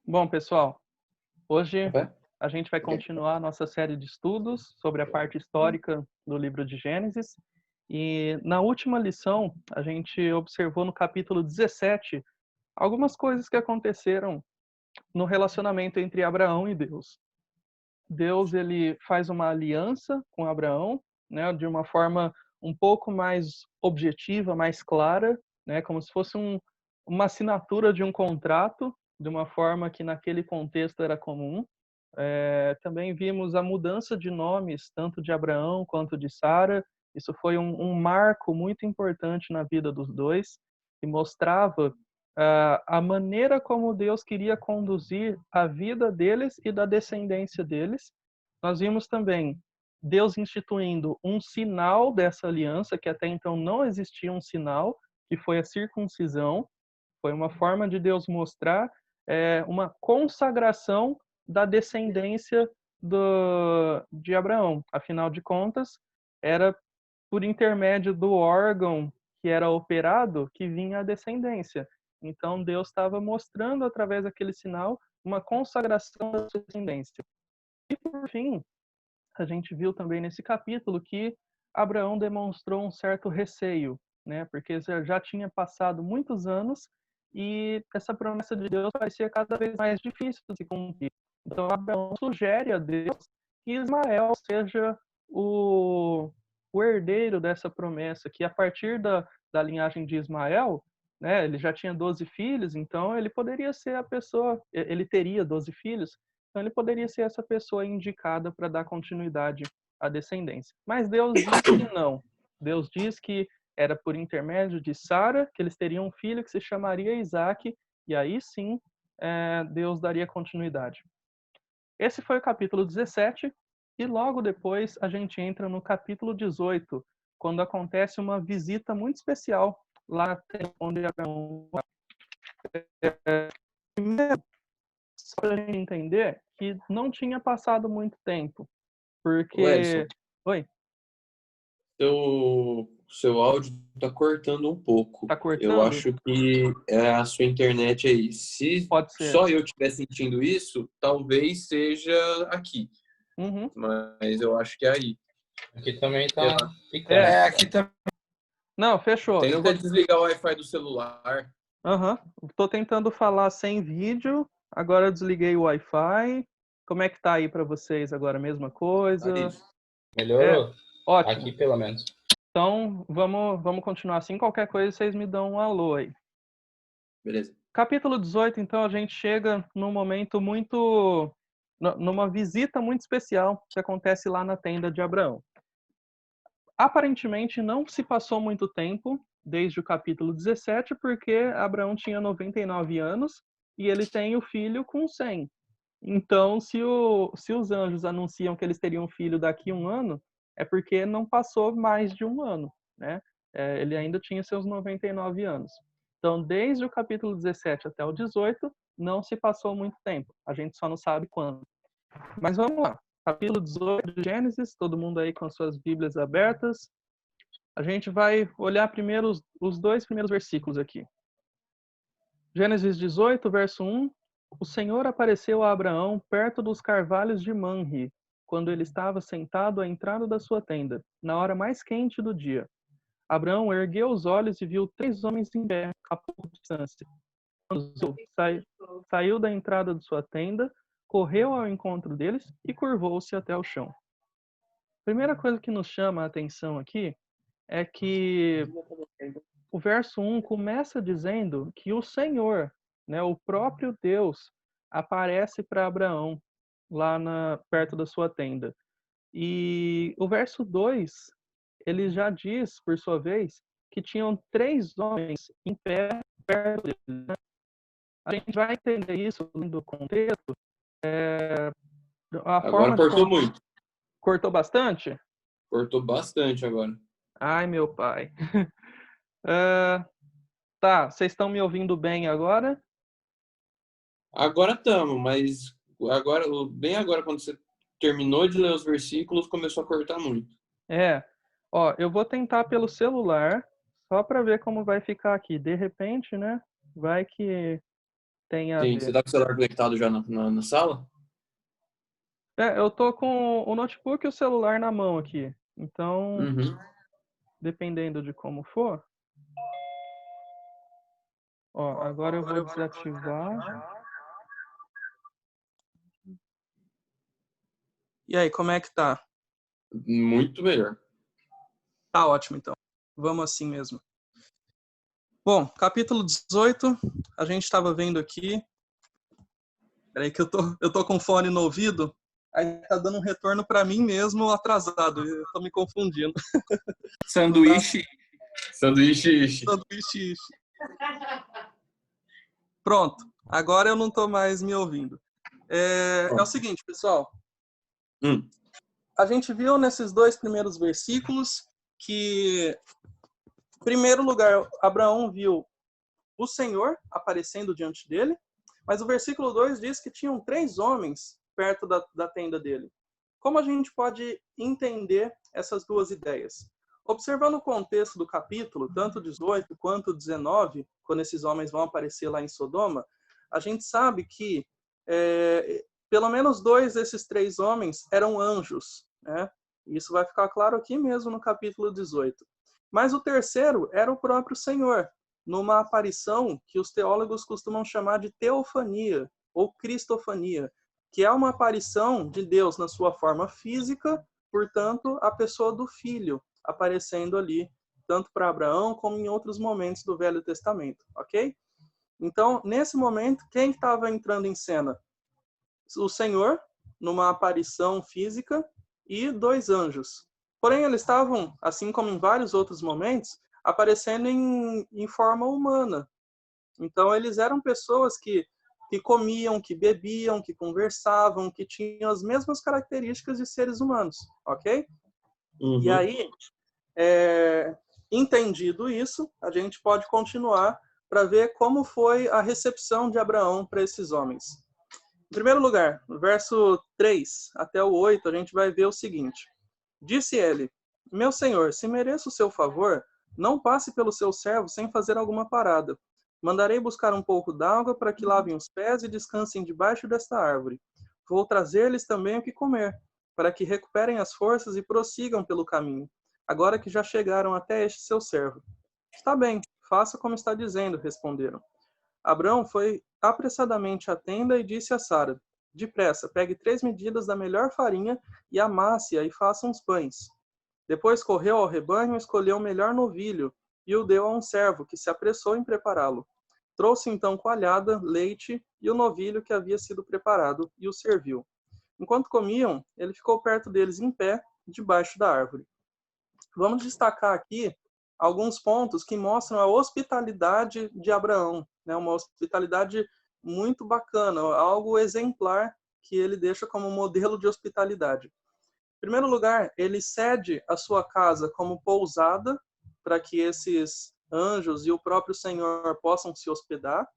Bom, pessoal, hoje Café? a gente vai continuar a nossa série de estudos sobre a parte histórica do livro de Gênesis. E na última lição, a gente observou no capítulo 17 algumas coisas que aconteceram no relacionamento entre Abraão e Deus. Deus ele faz uma aliança com Abraão, né, de uma forma um pouco mais objetiva, mais clara, né, como se fosse uma assinatura de um contrato, de uma forma que naquele contexto era comum. Também vimos a mudança de nomes, tanto de Abraão quanto de Sara. Isso foi um marco muito importante na vida dos dois, que mostrava a maneira como Deus queria conduzir a vida deles e da descendência deles. Nós vimos também Deus instituindo um sinal dessa aliança, que até então não existia um sinal, que foi a circuncisão. Foi uma forma de Deus mostrar uma consagração da descendência de Abraão. Afinal de contas, era por intermédio do órgão que era operado que vinha a descendência. Então, Deus estava mostrando, através daquele sinal, uma consagração da sua descendência. E, por fim, a gente viu também nesse capítulo que Abraão demonstrou um certo receio, né? Porque já tinha passado muitos anos e essa promessa de Deus parecia cada vez mais difícil de se cumprir. Então, Abraão sugere a Deus que Ismael seja o herdeiro dessa promessa, que a partir da linhagem de Ismael, né, ele já tinha 12 filhos, então ele poderia ser a pessoa, ele teria 12 filhos, então ele poderia ser essa pessoa indicada para dar continuidade à descendência. Mas Deus diz que não. Deus diz que era por intermédio de Sara que eles teriam um filho que se chamaria Isaac, e aí sim Deus daria continuidade. Esse foi o capítulo 17, e logo depois a gente entra no capítulo 18, quando acontece uma visita muito especial lá onde Abraão. Primeiro, só para a gente entender que não tinha passado muito tempo, Ô, Edson, porque... Oi, seu áudio tá cortando um pouco. tá Eu cortando? acho que é a sua internet aí. Se Pode ser. só eu estiver sentindo isso, talvez seja aqui. Uhum. Mas eu acho que é aí. Aqui também Sei tá lá. ficando. É, Aqui tá. não, fechou. Eu Tenta vou... desligar o Wi-Fi do celular. Uhum. Tô tentando falar sem vídeo, agora eu desliguei o Wi-Fi. Como é que tá aí para vocês agora? Mesma Tá coisa? isso. É, Melhorou? Aqui, ótimo. pelo menos. Então, vamos continuar assim. Qualquer coisa, vocês me dão um alô aí. Beleza. Capítulo 18, então, a gente chega num momento muito... numa visita muito especial que acontece lá na tenda de Abraão. Aparentemente, não se passou muito tempo desde o capítulo 17, porque Abraão tinha 99 anos e ele tem o filho com 100. Então, se os anjos anunciam que eles teriam um filho daqui a um ano, é porque não passou mais de um ano, né? Ele ainda tinha seus 99 anos. Então, desde o capítulo 17 até o 18, não se passou muito tempo. A gente só não sabe quando. Mas vamos lá. Capítulo 18 de Gênesis, todo mundo aí com suas Bíblias abertas. A gente vai olhar primeiro os dois primeiros versículos aqui. Gênesis 18, verso 1. O Senhor apareceu a Abraão perto dos carvalhos de Manre, quando ele estava sentado à entrada da sua tenda, na hora mais quente do dia. Abraão ergueu os olhos e viu 3 homens em pé, a pouca distância. Saiu da entrada de sua tenda, correu ao encontro deles e curvou-se até o chão. A primeira coisa que nos chama a atenção aqui é que o verso 1 começa dizendo que o Senhor, né, o próprio Deus, aparece para Abraão lá perto da sua tenda. E o verso 2, ele já diz, por sua vez, que tinham 3 homens em pé perto dele. Né? A gente vai entender isso do contexto. A Agora forma de... cortou muito. Cortou bastante? Cortou bastante agora. Ai, meu pai. Tá, vocês estão me ouvindo bem agora? Agora estamos, mas agora, bem agora, quando você terminou de ler os versículos, começou a cortar muito. Ó, eu vou tentar pelo celular, só para ver como vai ficar aqui. De repente, né, vai que tenha a Sim, você ver. tá com o celular conectado já na sala? Eu tô com o notebook e o celular na mão aqui. Então, Uhum. dependendo de como for. Ó, agora eu vou desativar. E aí, como é que tá? Muito melhor. Tá ótimo, então. Vamos assim mesmo. Bom, capítulo 18, a gente estava vendo aqui. Peraí que eu tô com fone no ouvido. Aí tá dando um retorno para mim mesmo atrasado. Eu tô me confundindo. Não dá. Sanduíche. Sanduíche. Sanduíche. Pronto. Agora eu não tô mais me ouvindo. É o seguinte, pessoal. Hum. A gente viu nesses dois primeiros versículos que, em primeiro lugar, Abraão viu o Senhor aparecendo diante dele, mas o versículo 2 diz que tinham 3 homens perto da tenda dele. Como a gente pode entender essas duas ideias? Observando o contexto do capítulo, tanto 18 quanto 19, quando esses homens vão aparecer lá em Sodoma, a gente sabe que pelo menos 2 desses 3 homens eram anjos, né? Isso vai ficar claro aqui mesmo no capítulo 18. Mas o terceiro era o próprio Senhor, numa aparição que os teólogos costumam chamar de teofania ou cristofania, que é uma aparição de Deus na sua forma física, portanto, a pessoa do Filho aparecendo ali, tanto para Abraão como em outros momentos do Velho Testamento, ok? Então, nesse momento, quem estava entrando em cena? O Senhor, numa aparição física, e 2 anjos. Porém, eles estavam, assim como em vários outros momentos, aparecendo em forma humana. Então, eles eram pessoas que comiam, que bebiam, que conversavam, que tinham as mesmas características de seres humanos, ok? E Uhum. aí, entendido isso, a gente pode continuar para ver como foi a recepção de Abraão para esses homens. Em primeiro lugar, no verso 3 até o 8, a gente vai ver o seguinte. Disse ele, meu senhor, se mereço o seu favor, não passe pelo seu servo sem fazer alguma parada. Mandarei buscar um pouco d'água para que lavem os pés e descansem debaixo desta árvore. Vou trazer-lhes também o que comer, para que recuperem as forças e prossigam pelo caminho, agora que já chegaram até este seu servo. Está bem, faça como está dizendo, responderam. Abrão foi apressadamente à tenda e disse a Sara, depressa, pegue 3 medidas da melhor farinha e amasse-a e faça uns pães. Depois correu ao rebanho e escolheu o melhor novilho e o deu a um servo, que se apressou em prepará-lo. Trouxe então coalhada, leite e o novilho que havia sido preparado e o serviu. Enquanto comiam, ele ficou perto deles em pé, debaixo da árvore. Vamos destacar aqui alguns pontos que mostram a hospitalidade de Abraão, né? Uma hospitalidade muito bacana, algo exemplar que ele deixa como modelo de hospitalidade. Em primeiro lugar, ele cede a sua casa como pousada para que esses anjos e o próprio Senhor possam se hospedar.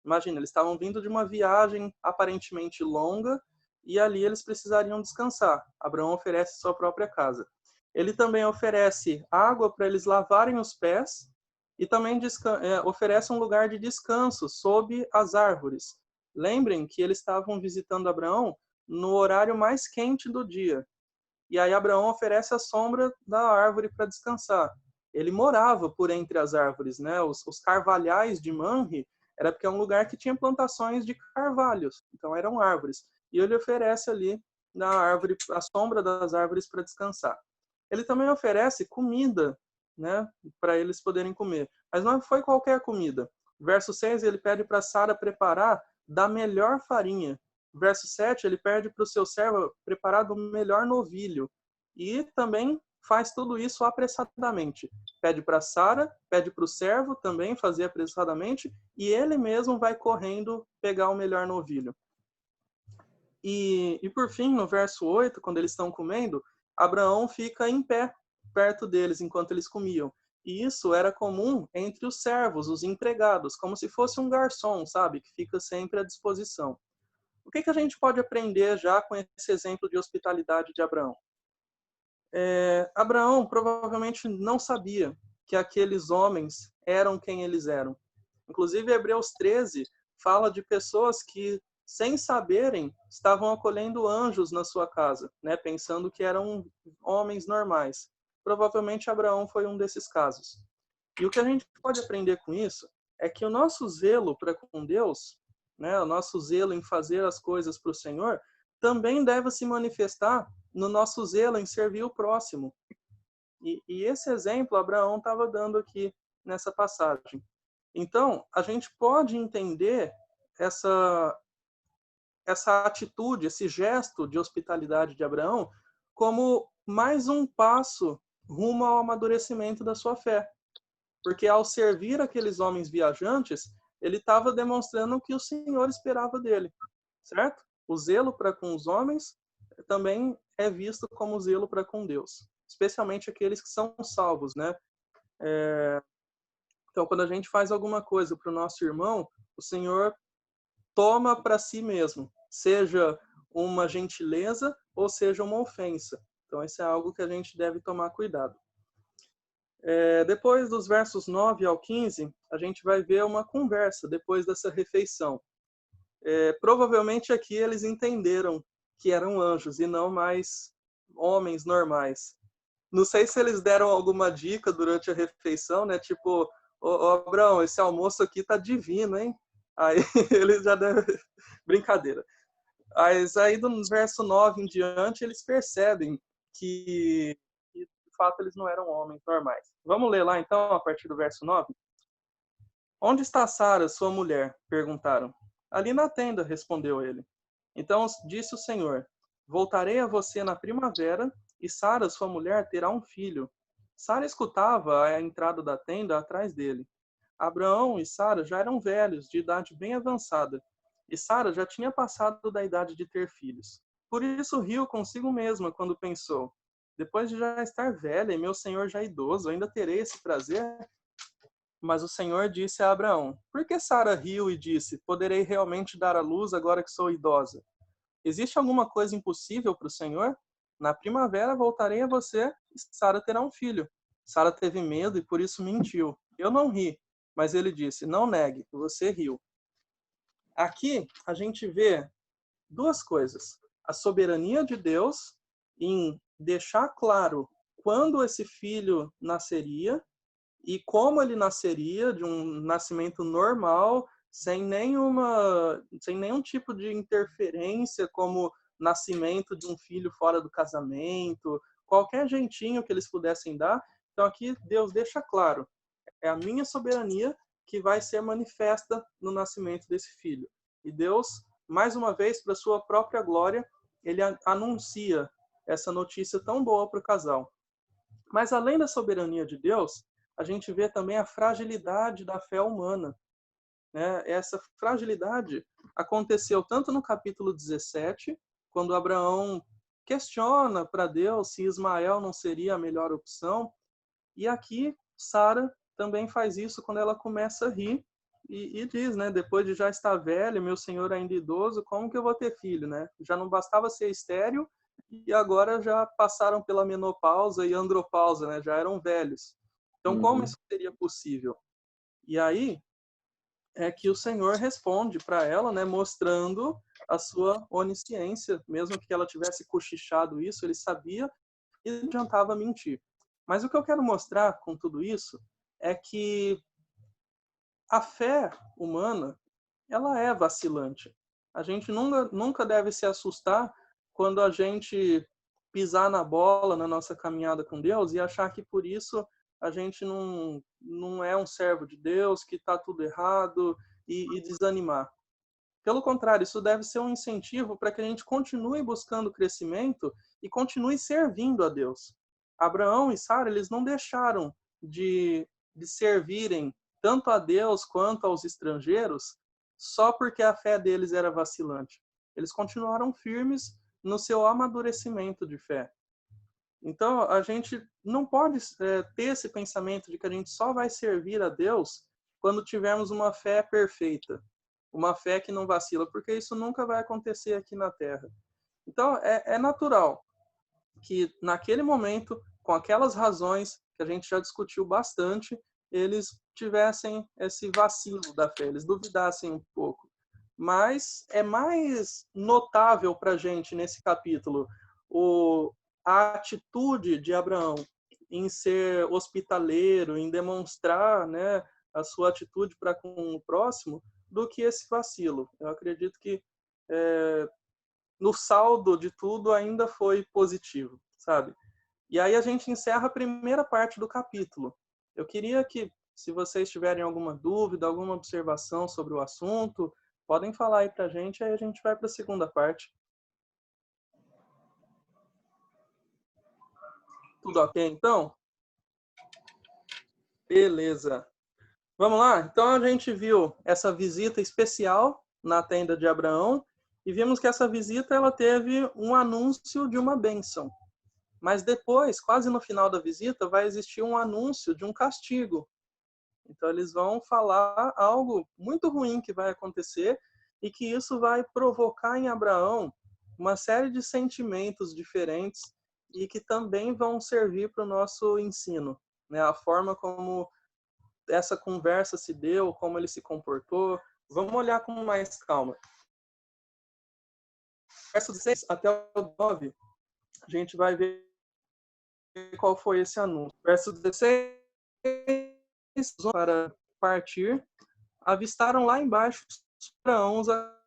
Imagina, eles estavam vindo de uma viagem aparentemente longa e ali eles precisariam descansar. Abraão oferece sua própria casa. Ele também oferece água para eles lavarem os pés e também oferece um lugar de descanso sob as árvores. Lembrem que eles estavam visitando Abraão no horário mais quente do dia. E aí Abraão oferece a sombra da árvore para descansar. Ele morava por entre as árvores, né? Os carvalhais de Manre era porque é um lugar que tinha plantações de carvalhos, então eram árvores. E ele oferece ali na árvore, a sombra das árvores para descansar. Ele também oferece comida, né, para eles poderem comer. Mas não foi qualquer comida. Verso 6, ele pede para Sara preparar da melhor farinha. Verso 7, ele pede para o seu servo preparar do melhor novilho. E também faz tudo isso apressadamente. Pede para Sara, pede para o servo também fazer apressadamente, e ele mesmo vai correndo pegar o melhor novilho. E por fim, no verso 8, quando eles estão comendo, Abraão fica em pé perto deles enquanto eles comiam. E isso era comum entre os servos, os empregados, como se fosse um garçom, sabe? Que fica sempre à disposição. O que a gente pode aprender já com esse exemplo de hospitalidade de Abraão? Abraão provavelmente não sabia que aqueles homens eram quem eles eram. Inclusive, Hebreus 13 fala de pessoas que, sem saberem, estavam acolhendo anjos na sua casa, né? Pensando que eram homens normais. Provavelmente Abraão foi um desses casos. E o que a gente pode aprender com isso é que o nosso zelo para com Deus, né, o nosso zelo em fazer as coisas para o Senhor, também deve se manifestar no nosso zelo em servir o próximo. E esse exemplo Abraão estava dando aqui nessa passagem. Então, a gente pode entender essa atitude, esse gesto de hospitalidade de Abraão como mais um passo rumo ao amadurecimento da sua fé. Porque ao servir aqueles homens viajantes, ele estava demonstrando o que o Senhor esperava dele, certo? O zelo para com os homens também é visto como zelo para com Deus, especialmente aqueles que são salvos, né? Então, quando a gente faz alguma coisa para o nosso irmão, o Senhor toma para si mesmo, seja uma gentileza ou seja uma ofensa. Então, isso é algo que a gente deve tomar cuidado. Depois dos versos 9 ao 15, a gente vai ver uma conversa depois dessa refeição. Provavelmente aqui eles entenderam que eram anjos e não mais homens normais. Não sei se eles deram alguma dica durante a refeição, né? Tipo, ô Abraão, esse almoço aqui tá divino, hein? Aí eles já devem... Brincadeira. Mas aí do verso 9 em diante, eles percebem que de fato eles não eram homens normais. Vamos ler lá então, a partir do verso 9? Onde está Sara, sua mulher? Perguntaram. Ali na tenda, respondeu ele. Então disse o Senhor, voltarei a você na primavera, e Sara, sua mulher, terá um filho. Sara escutava a entrada da tenda atrás dele. Abraão e Sara já eram velhos, de idade bem avançada, e Sara já tinha passado da idade de ter filhos. Por isso riu consigo mesma quando pensou, depois de já estar velha e meu senhor já idoso, ainda terei esse prazer? Mas o Senhor disse a Abraão, por que Sara riu e disse, poderei realmente dar à luz agora que sou idosa? Existe alguma coisa impossível para o Senhor? Na primavera voltarei a você e Sara terá um filho. Sara teve medo e por isso mentiu. Eu não ri, mas ele disse, não negue, você riu. Aqui a gente vê duas coisas. A soberania de Deus em deixar claro quando esse filho nasceria e como ele nasceria, de um nascimento normal, sem nenhum tipo de interferência, como nascimento de um filho fora do casamento, qualquer jeitinho que eles pudessem dar. Então aqui Deus deixa claro, é a minha soberania que vai ser manifesta no nascimento desse filho. E Deus, mais uma vez, para sua própria glória, ele anuncia essa notícia tão boa para o casal. Mas além da soberania de Deus, a gente vê também a fragilidade da fé humana, né? Essa fragilidade aconteceu tanto no capítulo 17, quando Abraão questiona para Deus se Ismael não seria a melhor opção, e aqui Sara também faz isso quando ela começa a rir e diz, né, depois de já estar velha, meu senhor ainda idoso, como que eu vou ter filho, né? Já não bastava ser estéril e agora já passaram pela menopausa e andropausa, né? Já eram velhos. Então, como isso seria possível? E aí é que o Senhor responde para ela, né, mostrando a sua onisciência, mesmo que ela tivesse cochichado isso, ele sabia e não adiantava mentir. Mas o que eu quero mostrar com tudo isso é que a fé humana, ela é vacilante. A gente nunca deve se assustar quando a gente pisar na bola na nossa caminhada com Deus e achar que por isso a gente não é um servo de Deus, que está tudo errado e desanimar. Pelo contrário, isso deve ser um incentivo para que a gente continue buscando crescimento e continue servindo a Deus. Abraão e Sara, eles não deixaram de servirem tanto a Deus quanto aos estrangeiros só porque a fé deles era vacilante. Eles continuaram firmes no seu amadurecimento de fé. Então, a gente não pode ter esse pensamento de que a gente só vai servir a Deus quando tivermos uma fé perfeita, uma fé que não vacila, porque isso nunca vai acontecer aqui na Terra. Então, é natural que naquele momento, com aquelas razões que a gente já discutiu bastante, eles tivessem esse vacilo da fé, eles duvidassem um pouco. mas é mais notável para a gente nesse capítulo a atitude de Abraão em ser hospitaleiro, em demonstrar, né, a sua atitude para com o próximo, do que esse vacilo. Eu acredito que no saldo de tudo ainda foi positivo, sabe? E aí a gente encerra a primeira parte do capítulo. Eu queria que, se vocês tiverem alguma dúvida, alguma observação sobre o assunto, podem falar aí pra gente, aí a gente vai para a segunda parte. Tudo ok, então? Beleza. Vamos lá? Então a gente viu essa visita especial na tenda de Abraão e vimos que essa visita ela teve um anúncio de uma bênção. Mas depois, quase no final da visita, vai existir um anúncio de um castigo. Então eles vão falar algo muito ruim que vai acontecer e que isso vai provocar em Abraão uma série de sentimentos diferentes e que também vão servir para o nosso ensino, né? A forma como essa conversa se deu, como ele se comportou. Vamos olhar com mais calma. Verso 6 até o 9, a gente vai ver qual foi esse anúncio. Verso 16, para partir, avistaram lá embaixo os faraós a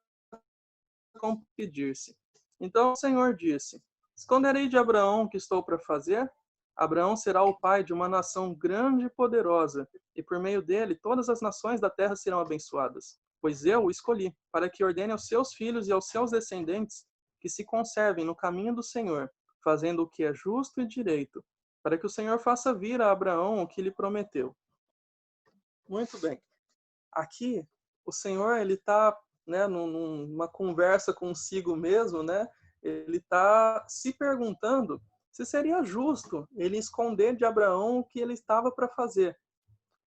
competir-se. Então o Senhor disse: Esconderei de Abraão o que estou para fazer? Abraão será o pai de uma nação grande e poderosa, e por meio dele todas as nações da terra serão abençoadas. Pois eu o escolhi, para que ordene aos seus filhos e aos seus descendentes que se conservem no caminho do Senhor, fazendo o que é justo e direito, para que o Senhor faça vir a Abraão o que lhe prometeu. Muito bem. Aqui, o Senhor, ele está, né, numa conversa consigo mesmo, né? Ele está se perguntando se seria justo ele esconder de Abraão o que ele estava para fazer.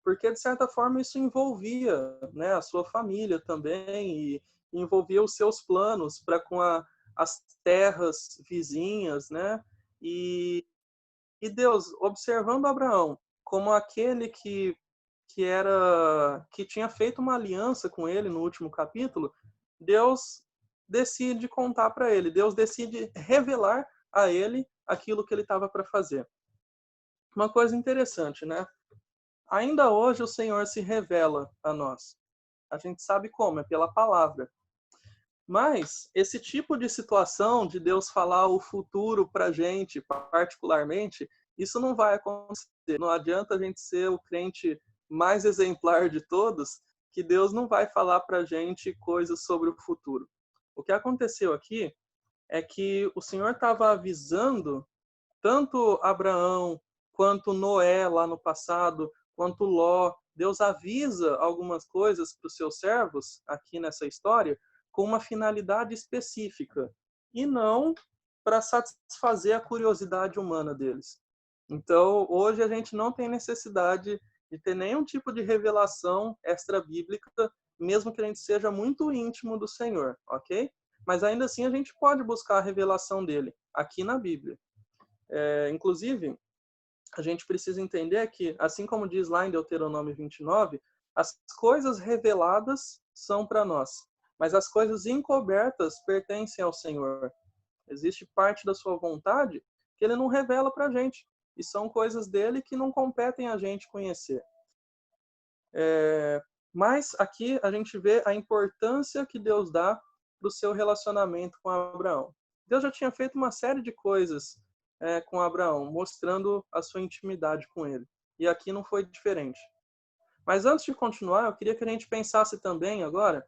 Porque, de certa forma, isso envolvia, né, a sua família também e envolvia os seus planos para com as terras vizinhas, né? E Deus, observando Abraão como aquele que tinha feito uma aliança com ele no último capítulo, Deus decide contar para ele, Deus decide revelar a ele aquilo que ele estava para fazer. Uma coisa interessante, né? Ainda hoje o Senhor se revela a nós. A gente sabe como, é pela palavra. Mas esse tipo de situação de Deus falar o futuro para a gente, particularmente, isso não vai acontecer. Não adianta a gente ser o crente mais exemplar de todos, que Deus não vai falar para a gente coisas sobre o futuro. O que aconteceu aqui é que o Senhor estava avisando tanto Abraão, quanto Noé lá no passado, quanto Ló. Deus avisa algumas coisas para os seus servos, aqui nessa história, com uma finalidade específica, e não para satisfazer a curiosidade humana deles. Então, hoje a gente não tem necessidade de ter nenhum tipo de revelação extra-bíblica, mesmo que a gente seja muito íntimo do Senhor, ok? Mas ainda assim a gente pode buscar a revelação dele, aqui na Bíblia. Inclusive, a gente precisa entender que, assim como diz lá em Deuteronômio 29, as coisas reveladas são para nós, mas as coisas encobertas pertencem ao Senhor. Existe parte da sua vontade que ele não revela para a gente, e são coisas dele que não competem a gente conhecer. Mas aqui a gente vê a importância que Deus dá para o seu relacionamento com Abraão. Deus já tinha feito uma série de coisas com Abraão, mostrando a sua intimidade com ele. E aqui não foi diferente. Mas antes de continuar, eu queria que a gente pensasse também agora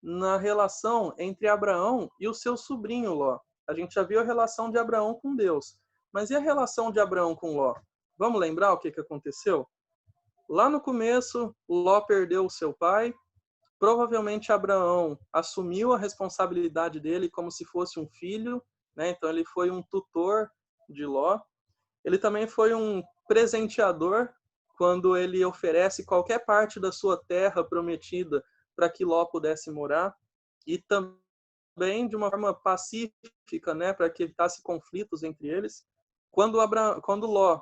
na relação entre Abraão e o seu sobrinho Ló. A gente já viu a relação de Abraão com Deus. Mas e a relação de Abraão com Ló? Vamos lembrar o que aconteceu? Lá no começo, Ló perdeu o seu pai. Provavelmente Abraão assumiu a responsabilidade dele como se fosse um filho, né? Então ele foi um tutor de Ló. Ele também foi um presenteador quando ele oferece qualquer parte da sua terra prometida para que Ló pudesse morar, e também de uma forma pacífica, né, para que evitasse conflitos entre eles. Quando Ló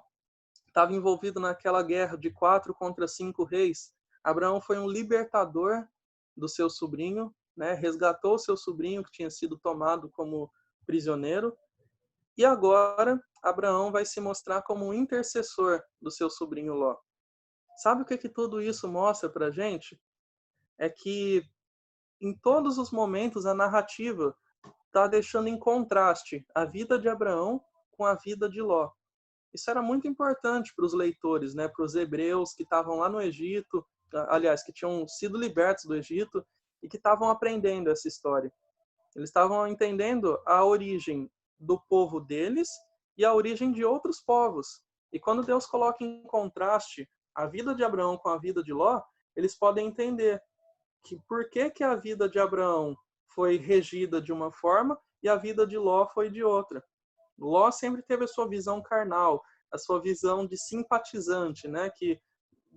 estava envolvido naquela guerra de 4 contra 5 reis, Abraão foi um libertador do seu sobrinho, né? Resgatou seu sobrinho que tinha sido tomado como prisioneiro. E agora Abraão vai se mostrar como um intercessor do seu sobrinho Ló. Sabe o que tudo isso mostra para a gente? É que em todos os momentos a narrativa está deixando em contraste a vida de Abraão com a vida de Ló. Isso era muito importante para os leitores, né? Para os hebreus que estavam lá no Egito, aliás, que tinham sido libertos do Egito e que estavam aprendendo essa história. Eles estavam entendendo a origem do povo deles e a origem de outros povos. E quando Deus coloca em contraste a vida de Abraão com a vida de Ló, eles podem entender que por que a vida de Abraão foi regida de uma forma e a vida de Ló foi de outra. Ló sempre teve a sua visão carnal, a sua visão de simpatizante, né? Que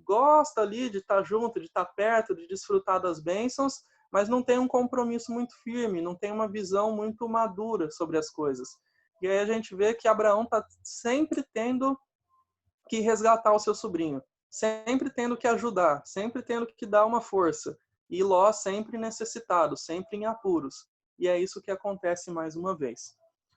gosta ali de estar junto, de estar perto, de desfrutar das bênçãos, mas não tem um compromisso muito firme, não tem uma visão muito madura sobre as coisas. E aí a gente vê que Abraão está sempre tendo que resgatar o seu sobrinho, sempre tendo que ajudar, sempre tendo que dar uma força. E Ló sempre necessitado, sempre em apuros. E é isso que acontece mais uma vez.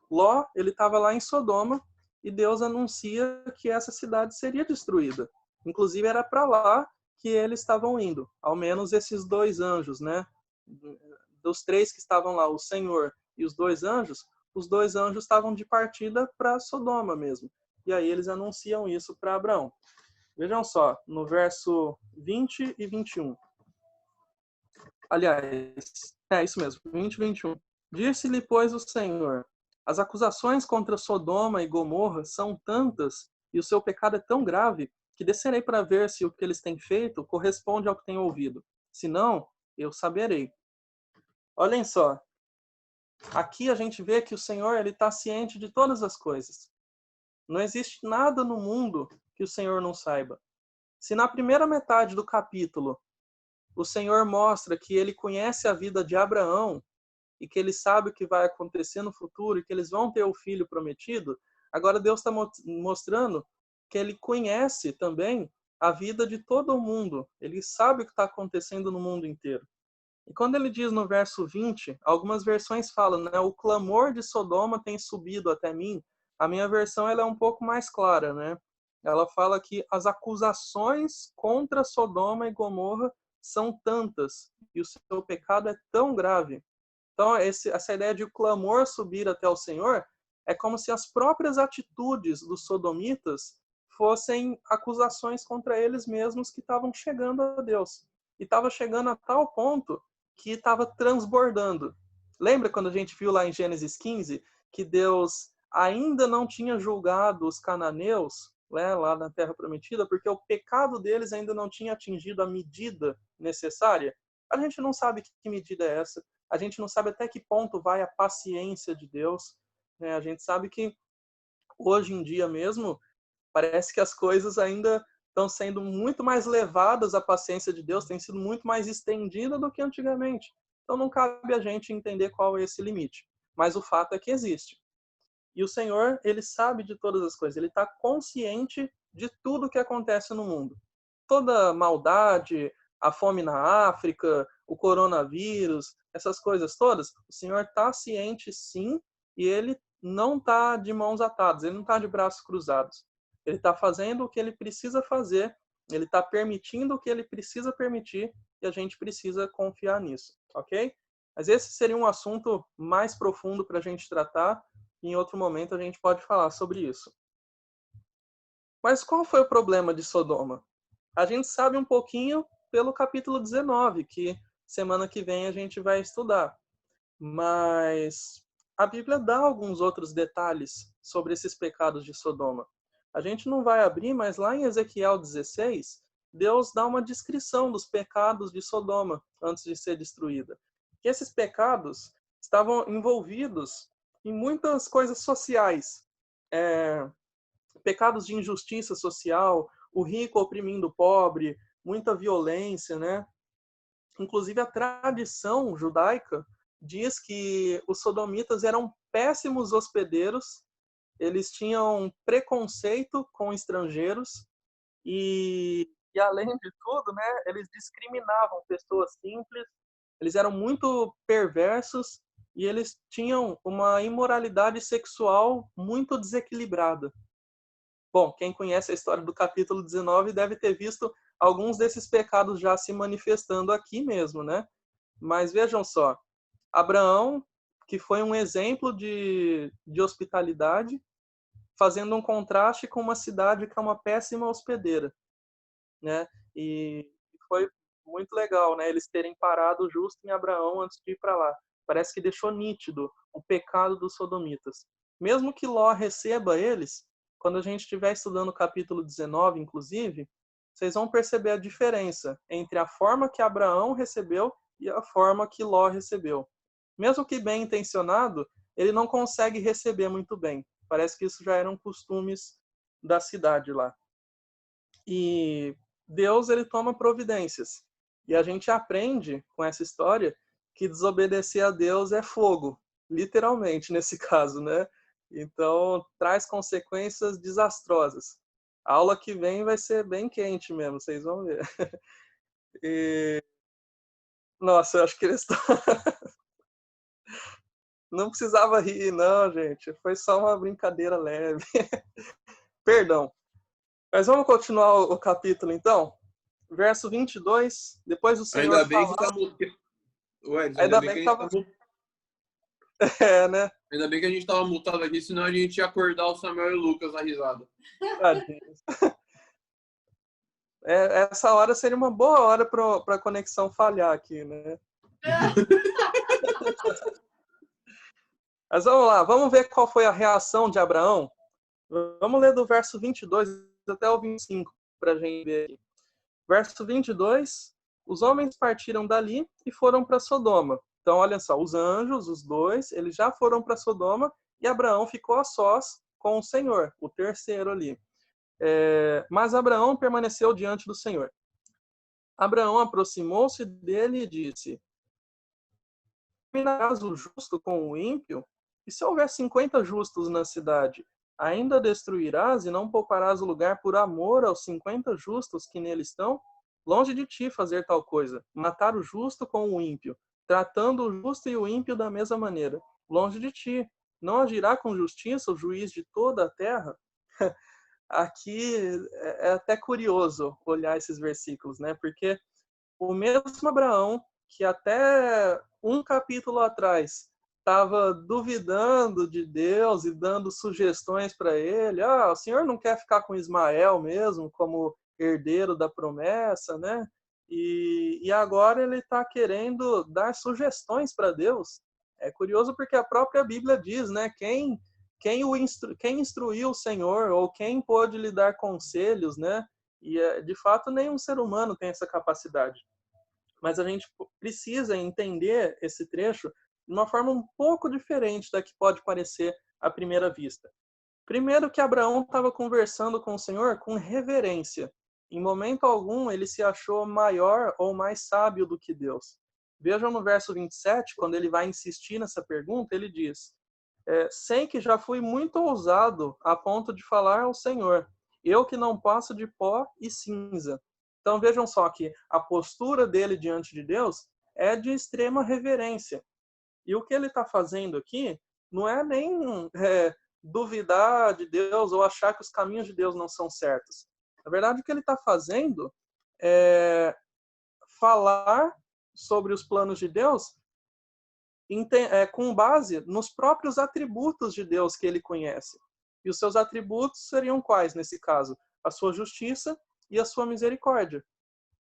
Ló, ele estava lá em Sodoma e Deus anuncia que essa cidade seria destruída. Inclusive era para lá que eles estavam indo, ao menos esses dois anjos, né? Dos três que estavam lá, o Senhor e os dois anjos estavam de partida para Sodoma mesmo. E aí eles anunciam isso para Abraão. Vejam só, no verso 20 e 21. Aliás, é isso mesmo, 20 e 21. Disse-lhe, pois, o Senhor: as acusações contra Sodoma e Gomorra são tantas e o seu pecado é tão grave que descerei para ver se o que eles têm feito corresponde ao que tenho ouvido. Se não, eu saberei. Olhem só, aqui a gente vê que o Senhor ele está ciente de todas as coisas. Não existe nada no mundo que o Senhor não saiba. Se na primeira metade do capítulo o Senhor mostra que ele conhece a vida de Abraão e que ele sabe o que vai acontecer no futuro e que eles vão ter o filho prometido, agora Deus está mostrando que ele conhece também a vida de todo mundo. Ele sabe o que está acontecendo no mundo inteiro. E quando ele diz no verso 20, algumas versões falam, né, o clamor de Sodoma tem subido até mim. A minha versão ela é um pouco mais clara, né? Ela fala que as acusações contra Sodoma e Gomorra são tantas e o seu pecado é tão grave. Então, essa ideia de o clamor subir até o Senhor é como se as próprias atitudes dos sodomitas fossem acusações contra eles mesmos que estavam chegando a Deus. E estava chegando a tal ponto que estava transbordando. Lembra quando a gente viu lá em Gênesis 15 que Deus ainda não tinha julgado os cananeus, né, lá na Terra Prometida, porque o pecado deles ainda não tinha atingido a medida necessária? A gente não sabe que medida é essa. A gente não sabe até que ponto vai a paciência de Deus. Né? A gente sabe que hoje em dia mesmo parece que as coisas ainda estão sendo muito mais levadas à paciência de Deus, tem sido muito mais estendida do que antigamente. Então não cabe a gente entender qual é esse limite. Mas o fato é que existe. E o Senhor, ele sabe de todas as coisas. Ele está consciente de tudo que acontece no mundo. Toda maldade, a fome na África, o coronavírus, essas coisas todas, o Senhor está ciente sim, e ele não está de mãos atadas, ele não está de braços cruzados. Ele está fazendo o que ele precisa fazer, ele está permitindo o que ele precisa permitir, e a gente precisa confiar nisso, ok? Mas esse seria um assunto mais profundo para a gente tratar, e em outro momento a gente pode falar sobre isso. Mas qual foi o problema de Sodoma? A gente sabe um pouquinho pelo capítulo 19, que semana que vem a gente vai estudar. Mas a Bíblia dá alguns outros detalhes sobre esses pecados de Sodoma. A gente não vai abrir, mas lá em Ezequiel 16, Deus dá uma descrição dos pecados de Sodoma antes de ser destruída. E esses pecados estavam envolvidos em muitas coisas sociais. Pecados de injustiça social, o rico oprimindo o pobre, muita violência, né? Inclusive a tradição judaica diz que os sodomitas eram péssimos hospedeiros, eles tinham preconceito com estrangeiros e além de tudo, né, eles discriminavam pessoas simples, Eles eram muito perversos e eles tinham uma imoralidade sexual muito desequilibrada. Bom, quem conhece a história do capítulo 19 deve ter visto alguns desses pecados já se manifestando aqui mesmo, né? Mas vejam só, Abraão, que foi um exemplo de hospitalidade, fazendo um contraste com uma cidade que é uma péssima hospedeira, né? E foi muito legal, né? Eles terem parado justo em Abraão antes de ir para lá. Parece que deixou nítido o pecado dos sodomitas. Mesmo que Ló receba eles, quando a gente estiver estudando o capítulo 19, inclusive, vocês vão perceber a diferença entre a forma que Abraão recebeu e a forma que Ló recebeu. Mesmo que bem intencionado, ele não consegue receber muito bem. Parece que isso já eram costumes da cidade lá. E Deus, ele toma providências. E a gente aprende com essa história que desobedecer a Deus é fogo, literalmente nesse caso, né? Então, traz consequências desastrosas. A aula que vem vai ser bem quente mesmo, vocês vão ver. E... Nossa, eu acho que eles estão... Não precisava rir, não, gente. Foi só uma brincadeira leve. Perdão. Mas vamos continuar o capítulo, então? Verso 22, depois do Senhor Ainda bem falar... que tá mutado. Ué, ainda Ainda bem bem que a que gente tava... tá mutado. né? Ainda bem que a gente tava mutado aqui, senão a gente ia acordar o Samuel e o Lucas na risada. Tadinhos. Essa hora seria uma boa hora para a conexão falhar aqui, né? Mas vamos lá, vamos ver qual foi a reação de Abraão. Vamos ler do verso 22 até o 25 para a gente ver aqui. Verso 22, os homens partiram dali e foram para Sodoma. Então, olha só, os anjos, os dois, eles já foram para Sodoma e Abraão ficou a sós com o Senhor, o terceiro ali. Mas Abraão permaneceu diante do Senhor. Abraão aproximou-se dele e disse: terminarás o justo com o ímpio? E se houver 50 justos na cidade, ainda destruirás e não pouparás o lugar por amor aos 50 justos que nele estão? Longe de ti fazer tal coisa, matar o justo com o ímpio, tratando o justo e o ímpio da mesma maneira. Longe de ti. Não agirá com justiça o juiz de toda a terra? Aqui é até curioso olhar esses versículos, né? Porque o mesmo Abraão, que até um capítulo atrás estava duvidando de Deus e dando sugestões para ele, o senhor não quer ficar com Ismael mesmo como herdeiro da promessa, né? E agora ele está querendo dar sugestões para Deus. É curioso porque a própria Bíblia diz, né? Quem instruiu o Senhor ou quem pôde lhe dar conselhos, né? E de fato nenhum ser humano tem essa capacidade. Mas a gente precisa entender esse trecho de uma forma um pouco diferente da que pode parecer à primeira vista. Primeiro que Abraão estava conversando com o Senhor com reverência. Em momento algum ele se achou maior ou mais sábio do que Deus. Vejam no verso 27, quando ele vai insistir nessa pergunta, ele diz: sei que já fui muito ousado a ponto de falar ao Senhor, eu que não passo de pó e cinza. Então vejam só que a postura dele diante de Deus é de extrema reverência. E o que ele está fazendo aqui não é nem duvidar de Deus ou achar que os caminhos de Deus não são certos. Na verdade, o que ele está fazendo é falar sobre os planos de Deus com base nos próprios atributos de Deus que ele conhece. E os seus atributos seriam quais, nesse caso? A sua justiça e a sua misericórdia.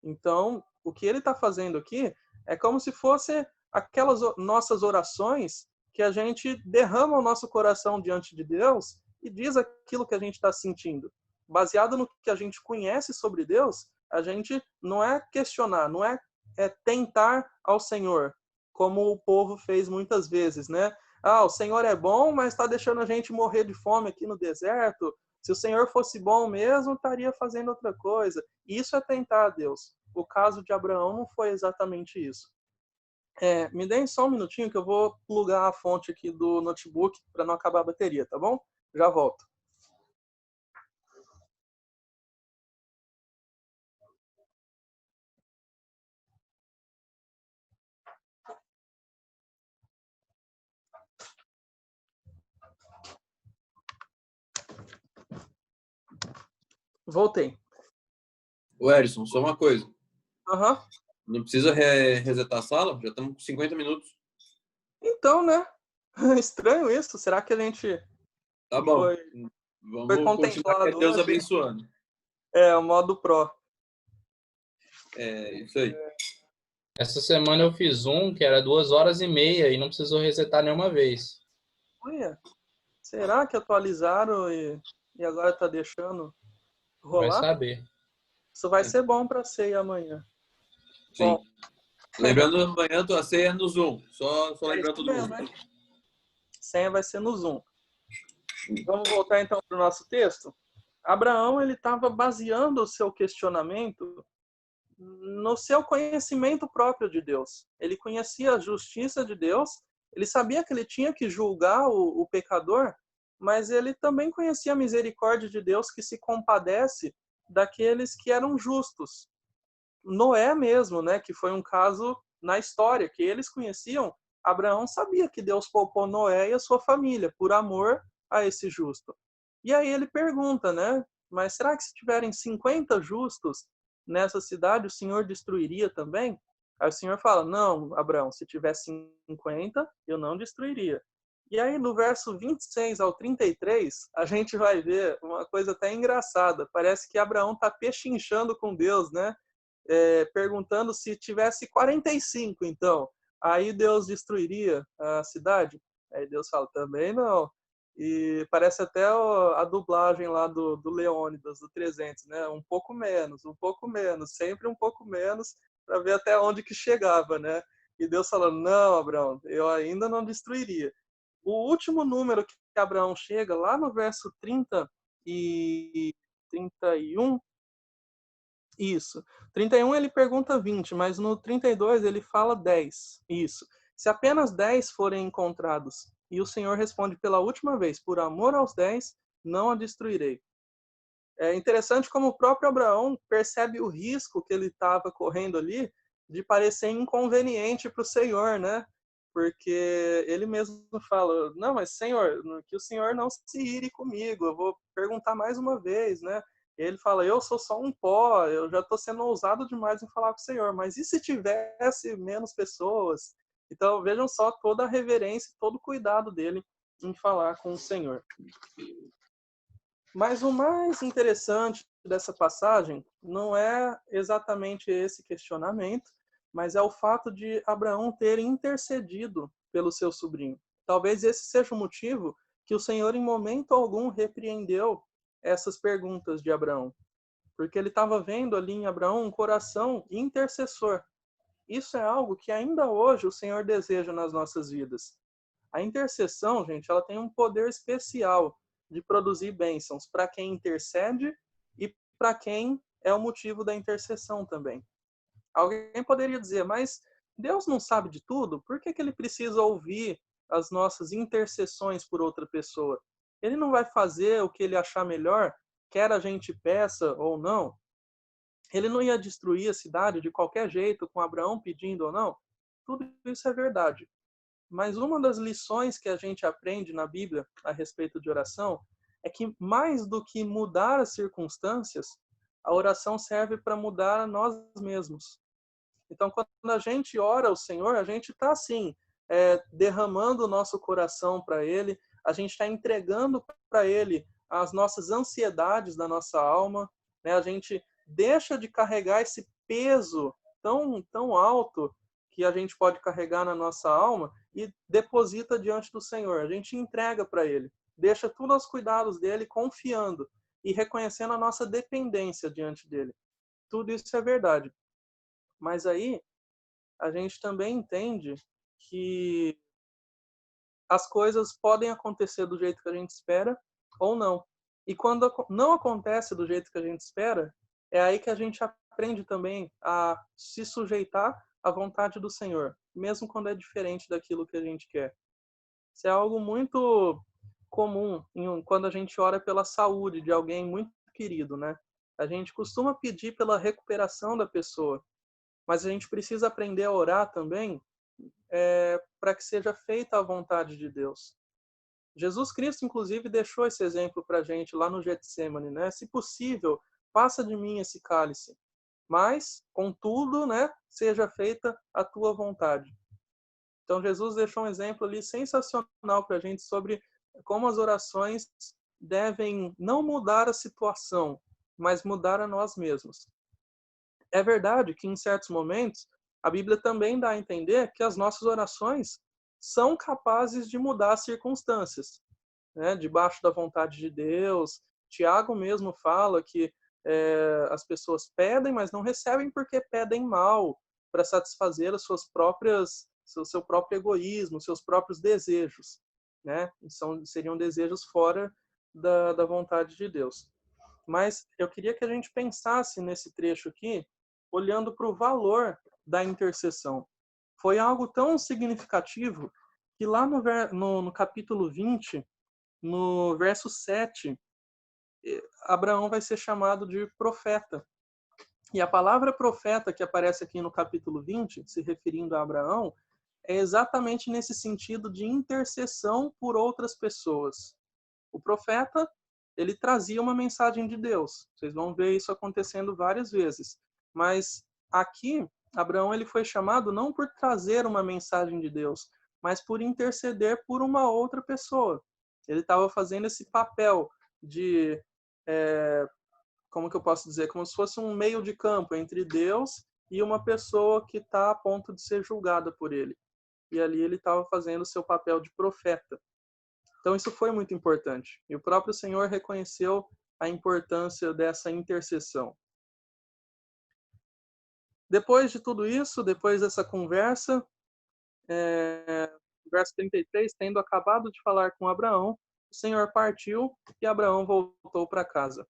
Então, o que ele está fazendo aqui é como se fosse aquelas nossas orações que a gente derrama o nosso coração diante de Deus e diz aquilo que a gente está sentindo. Baseado no que a gente conhece sobre Deus, a gente não é questionar, não é tentar ao Senhor, como o povo fez muitas vezes, né? O Senhor é bom, mas está deixando a gente morrer de fome aqui no deserto. Se o Senhor fosse bom mesmo, estaria fazendo outra coisa. Isso é tentar a Deus. O caso de Abraão não foi exatamente isso. Me deem só um minutinho que eu vou plugar a fonte aqui do notebook para não acabar a bateria, tá bom? Já volto. Voltei. Ô, Erison, só uma coisa. Aham. Não precisa resetar a sala? Já estamos com 50 minutos. Então, né? Estranho isso. Será que a gente Tá bom. foi, foi Vamos continuar, que é contemplado Deus hoje? abençoando. É, o modo Pro. É isso aí. Essa semana eu fiz um que era 2 horas e meia e não precisou resetar nenhuma vez. Olha, será que atualizaram e agora tá deixando Vai rolar? saber. Isso vai ser bom para ceia amanhã. Sim. Bom, Lembrando, amanhã a ceia é no Zoom. Só é lembrar isso todo mesmo, mundo. hein? Senha vai ser no Zoom. Vamos voltar então para o nosso texto. Abraão ele estava baseando o seu questionamento no seu conhecimento próprio de Deus. Ele conhecia a justiça de Deus, ele sabia que ele tinha que julgar o pecador, mas ele também conhecia a misericórdia de Deus que se compadece daqueles que eram justos. Noé mesmo, né, que foi um caso na história que eles conheciam, Abraão sabia que Deus poupou Noé e a sua família por amor a esse justo. E aí ele pergunta, né, mas será que se tiverem 50 justos nessa cidade, o Senhor destruiria também? Aí o Senhor fala, não, Abraão, se tiver 50, eu não destruiria. E aí no verso 26 ao 33, a gente vai ver uma coisa até engraçada. Parece que Abraão está pechinchando com Deus, né? Perguntando se tivesse 45, então, aí Deus destruiria a cidade? Aí Deus fala, também não. E parece até a dublagem lá do Leônidas, do 300, né? Um pouco menos, sempre um pouco menos, para ver até onde que chegava, né? E Deus falando, não, Abraão, eu ainda não destruiria. O último número que Abraão chega, lá no verso 30 e 31, isso. 31 ele pergunta 20, mas no 32 ele fala 10. Isso. Se apenas 10 forem encontrados, e o Senhor responde pela última vez, por amor aos 10, não a destruirei. É interessante como o próprio Abraão percebe o risco que ele estava correndo ali de parecer inconveniente para o Senhor, né? Porque ele mesmo fala, não, mas Senhor, que o Senhor não se ire comigo, eu vou perguntar mais uma vez, né? E ele fala, eu sou só um pó, eu já estou sendo ousado demais em falar com o Senhor, mas e se tivesse menos pessoas? Então vejam só toda a reverência, todo o cuidado dele em falar com o Senhor. Mas o mais interessante dessa passagem não é exatamente esse questionamento, mas é o fato de Abraão ter intercedido pelo seu sobrinho. Talvez esse seja o motivo que o Senhor, em momento algum, repreendeu essas perguntas de Abraão. Porque ele estava vendo ali em Abraão um coração intercessor. Isso é algo que ainda hoje o Senhor deseja nas nossas vidas. A intercessão, gente, ela tem um poder especial de produzir bênçãos para quem intercede e para quem é o motivo da intercessão também. Alguém poderia dizer, mas Deus não sabe de tudo? Por que ele precisa ouvir as nossas intercessões por outra pessoa? Ele não vai fazer o que ele achar melhor, quer a gente peça ou não? Ele não ia destruir a cidade de qualquer jeito, com Abraão pedindo ou não? Tudo isso é verdade. Mas uma das lições que a gente aprende na Bíblia a respeito de oração é que mais do que mudar as circunstâncias, a oração serve para mudar a nós mesmos. Então, quando a gente ora ao Senhor, a gente está assim, derramando o nosso coração para Ele, a gente está entregando para Ele as nossas ansiedades da nossa alma, né? A gente deixa de carregar esse peso tão alto que a gente pode carregar na nossa alma e deposita diante do Senhor. A gente entrega para Ele, deixa tudo aos cuidados dele, confiando e reconhecendo a nossa dependência diante dele. Tudo isso é verdade. Mas aí a gente também entende que as coisas podem acontecer do jeito que a gente espera ou não. E quando não acontece do jeito que a gente espera, é aí que a gente aprende também a se sujeitar à vontade do Senhor, mesmo quando é diferente daquilo que a gente quer. Isso é algo muito comum quando a gente ora pela saúde de alguém muito querido, né? A gente costuma pedir pela recuperação da pessoa, mas a gente precisa aprender a orar também para que seja feita a vontade de Deus. Jesus Cristo, inclusive, deixou esse exemplo para a gente lá no Getsemane, né? Se possível, passa de mim esse cálice, mas, contudo, né, seja feita a tua vontade. Então, Jesus deixou um exemplo ali sensacional para a gente sobre como as orações devem não mudar a situação, mas mudar a nós mesmos. É verdade que, em certos momentos, a Bíblia também dá a entender que as nossas orações são capazes de mudar as circunstâncias, né? Debaixo da vontade de Deus. Tiago mesmo fala que as pessoas pedem, mas não recebem porque pedem mal, para satisfazer as suas próprias, seu próprio egoísmo, seus próprios desejos, né? Seriam desejos fora da vontade de Deus. Mas eu queria que a gente pensasse nesse trecho aqui, olhando para o valor da intercessão. Foi algo tão significativo que lá no capítulo 20, no verso 7, Abraão vai ser chamado de profeta. E a palavra profeta que aparece aqui no capítulo 20, se referindo a Abraão, é exatamente nesse sentido de intercessão por outras pessoas. O profeta, ele trazia uma mensagem de Deus. Vocês vão ver isso acontecendo várias vezes. Mas aqui, Abraão ele foi chamado não por trazer uma mensagem de Deus, mas por interceder por uma outra pessoa. Ele estava fazendo esse papel de, como que eu posso dizer, como se fosse um meio de campo entre Deus e uma pessoa que está a ponto de ser julgada por ele. E ali ele estava fazendo o seu papel de profeta. Então isso foi muito importante. E o próprio Senhor reconheceu a importância dessa intercessão. Depois de tudo isso, depois dessa conversa, verso 33, tendo acabado de falar com Abraão, o Senhor partiu e Abraão voltou para casa.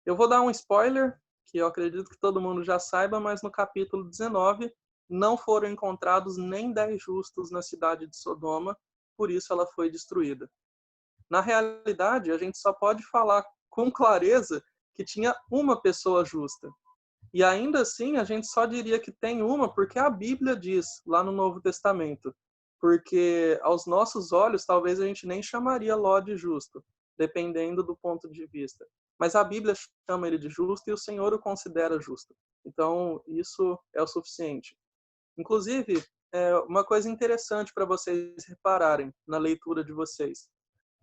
Eu vou dar um spoiler, que eu acredito que todo mundo já saiba, mas no capítulo 19 não foram encontrados nem 10 justos na cidade de Sodoma, por isso ela foi destruída. Na realidade, a gente só pode falar com clareza que tinha uma pessoa justa. E ainda assim, a gente só diria que tem uma porque a Bíblia diz, lá no Novo Testamento. Porque aos nossos olhos, talvez a gente nem chamaria Ló de justo, dependendo do ponto de vista. Mas a Bíblia chama ele de justo e o Senhor o considera justo. Então, isso é o suficiente. Inclusive, uma coisa interessante para vocês repararem na leitura de vocês.